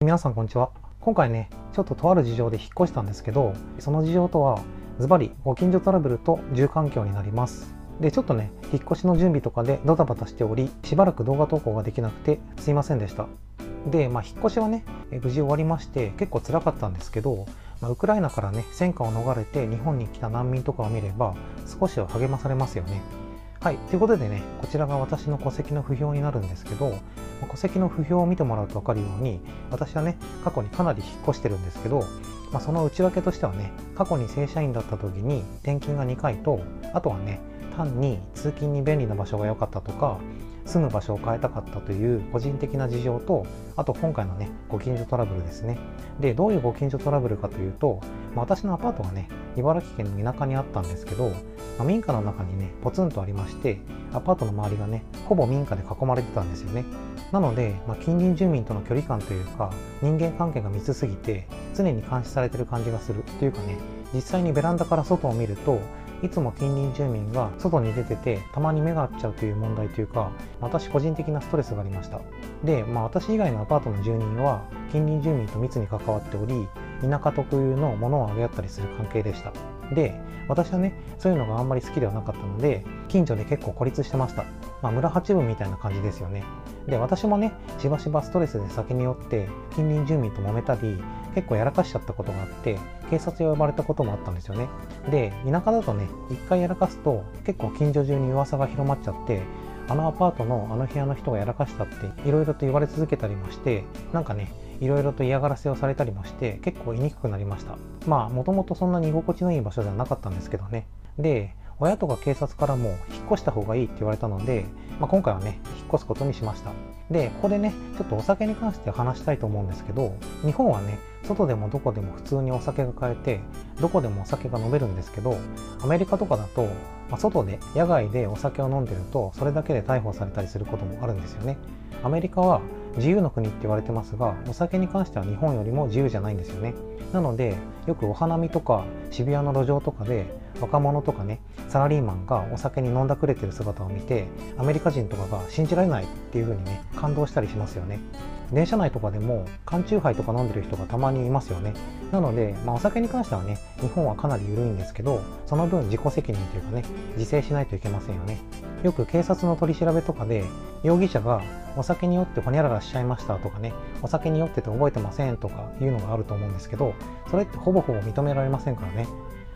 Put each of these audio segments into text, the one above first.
皆さんこんにちは。今回ね、ちょっととある事情で引っ越したんですけど、その事情とはズバリご近所トラブルと住環境になります。で、ちょっとね、引っ越しの準備とかでドタバタしており、しばらく動画投稿ができなくてすいませんでした。で、引っ越しはね、無事終わりまして結構辛かったんですけど、ウクライナからね、戦火を逃れて日本に来た難民とかを見れば少しは励まされますよね。はい、ということでね、こちらが私の戸籍の不評になるんですけど、戸籍の不評を見てもらうと分かるように、私はね、過去にかなり引っ越してるんですけど、その内訳としてはね、過去に正社員だった時に転勤が2回と、あとはね、単に通勤に便利な場所が良かったとか、住む場所を変えたかったという個人的な事情と、あと今回のね、ご近所トラブルですね。で、どういうご近所トラブルかというと、私のアパートがね、茨城県の田舎にあったんですけど、民家の中にね、ポツンとありまして、アパートの周りがね、ほぼ民家で囲まれてたんですよね。なので、近隣住民との距離感というか、人間関係が密すぎて、常に監視されてる感じがするというかね、実際にベランダから外を見ると、いつも近隣住民が外に出ててたまに目が合っちゃうという問題というか、私個人的なストレスがありました。で、私以外のアパートの住人は近隣住民と密に関わっており、田舎特有のものをあげ合ったりする関係でした。で、私はね、そういうのがあんまり好きではなかったので、近所で結構孤立してました。村八分みたいな感じですよね。で、私もね、しばしばストレスで酒に酔って近隣住民と揉めたり、結構やらかしちゃったことがあって、警察を呼ばれたこともあったんですよね。で、田舎だとね、一回やらかすと結構近所中に噂が広まっちゃって、あのアパートのあの部屋の人がやらかしたっていろいろと言われ続けたりもして、なんかね、いろいろと嫌がらせをされたりもして結構言いにくくなりました。もともとそんなに居心地のいい場所ではなかったんですけどね。で、親とか警察からも引っ越した方がいいって言われたので、今回はね、引っ越すことにしました。で、ここでね、ちょっとお酒に関して話したいと思うんですけど、日本はね、外でもどこでも普通にお酒が買えて、どこでもお酒が飲めるんですけど、アメリカとかだと、外で野外でお酒を飲んでるとそれだけで逮捕されたりすることもあるんですよね。アメリカは自由の国って言われてますが、お酒に関しては日本よりも自由じゃないんですよね。なのでよくお花見とか渋谷の路上とかで若者とかね、サラリーマンがお酒に飲んだくれてる姿を見て、アメリカ人とかが信じられないっていう風にね、感動したりしますよね。電車内とかでも缶チューハイとか飲んでる人がたまにいますよね。なので、お酒に関してはね、日本はかなり緩いんですけど、その分自己責任というかね、自制しないといけませんよね。よく警察の取り調べとかで、容疑者がお酒に酔ってホニャララしちゃいましたとかね、お酒に酔ってて覚えてませんとかいうのがあると思うんですけど、それってほぼほぼ認められませんからね。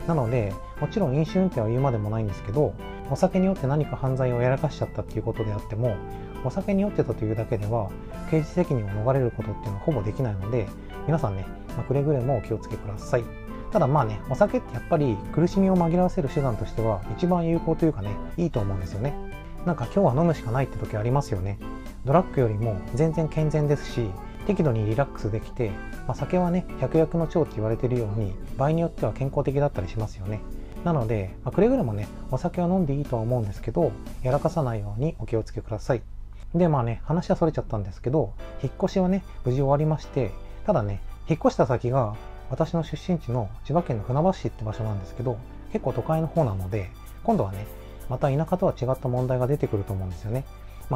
なので、もちろん飲酒運転は言うまでもないんですけど、お酒によって何か犯罪をやらかしちゃったっていうことであっても、お酒に酔ってたというだけでは刑事責任を逃れることっていうのはほぼできないので、皆さんね、くれぐれもお気をつけください。ただお酒ってやっぱり苦しみを紛らわせる手段としては一番有効というかね、いいと思うんですよね。なんか今日は飲むしかないって時ありますよね。ドラッグよりも全然健全ですし、適度にリラックスできて、酒はね、百薬の長って言われているように、場合によっては健康的だったりしますよね。なので、くれぐれもね、お酒は飲んでいいとは思うんですけど、やらかさないようにお気をつけください。で、話はそれちゃったんですけど、引っ越しはね、無事終わりまして、ただね、引っ越した先が私の出身地の千葉県の船橋市って場所なんですけど、結構都会の方なので、今度はね、また田舎とは違った問題が出てくると思うんですよね。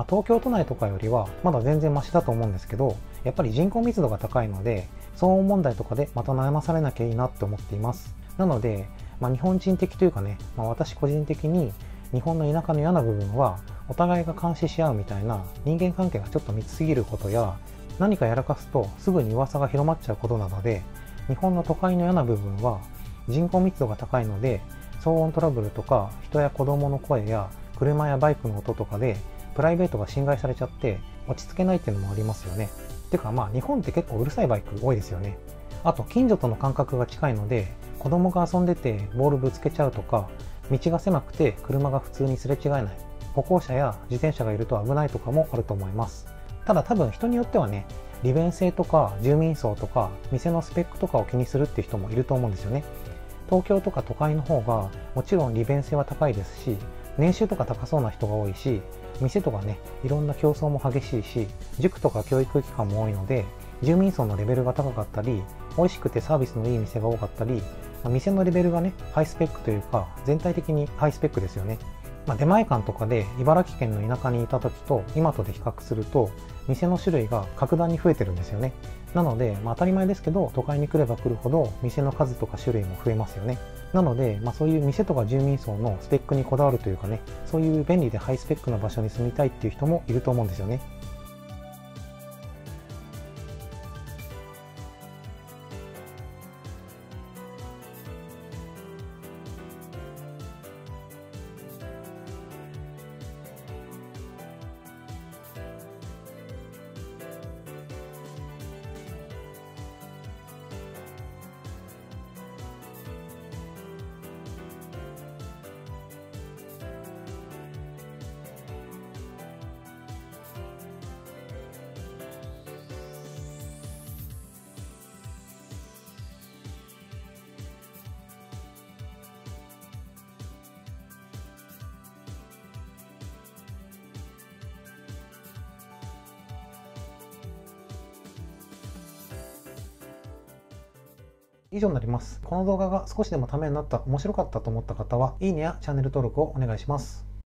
東京都内とかよりはまだ全然マシだと思うんですけど、やっぱり人口密度が高いので、騒音問題とかでまた悩まされなきゃいいなって思っています。なので、日本人的というかね、私個人的に日本の田舎の嫌な部分は、お互いが監視し合うみたいな人間関係がちょっと密すぎることや、何かやらかすとすぐに噂が広まっちゃうことなどで、日本の都会の嫌な部分は人口密度が高いので、騒音トラブルとか人や子供の声や車やバイクの音とかでプライベートが侵害されちゃって落ち着けないっていうのもありますよね。てか日本って結構うるさいバイク多いですよね。あと近所との感覚が近いので、子供が遊んでてボールぶつけちゃうとか、道が狭くて車が普通にすれ違えない、歩行者や自転車がいると危ないとかもあると思います。ただ多分人によってはね、利便性とか住民層とか店のスペックとかを気にするっていう人もいると思うんですよね。東京とか都会の方がもちろん利便性は高いですし、年収とか高そうな人が多いし、店とかね、いろんな競争も激しいし、塾とか教育機関も多いので、住民層のレベルが高かったり、美味しくてサービスのいい店が多かったり、店のレベルがね、ハイスペックというか、全体的にハイスペックですよね。出前館とかで茨城県の田舎にいた時と今とで比較すると店の種類が格段に増えてるんですよね。なので、当たり前ですけど都会に来れば来るほど店の数とか種類も増えますよね。なので、そういう店とか住民層のスペックにこだわるというかね、そういう便利でハイスペックな場所に住みたいっていう人もいると思うんですよね。以上になります。この動画が少しでもためになった、面白かったと思った方は、いいねやチャンネル登録をお願いします。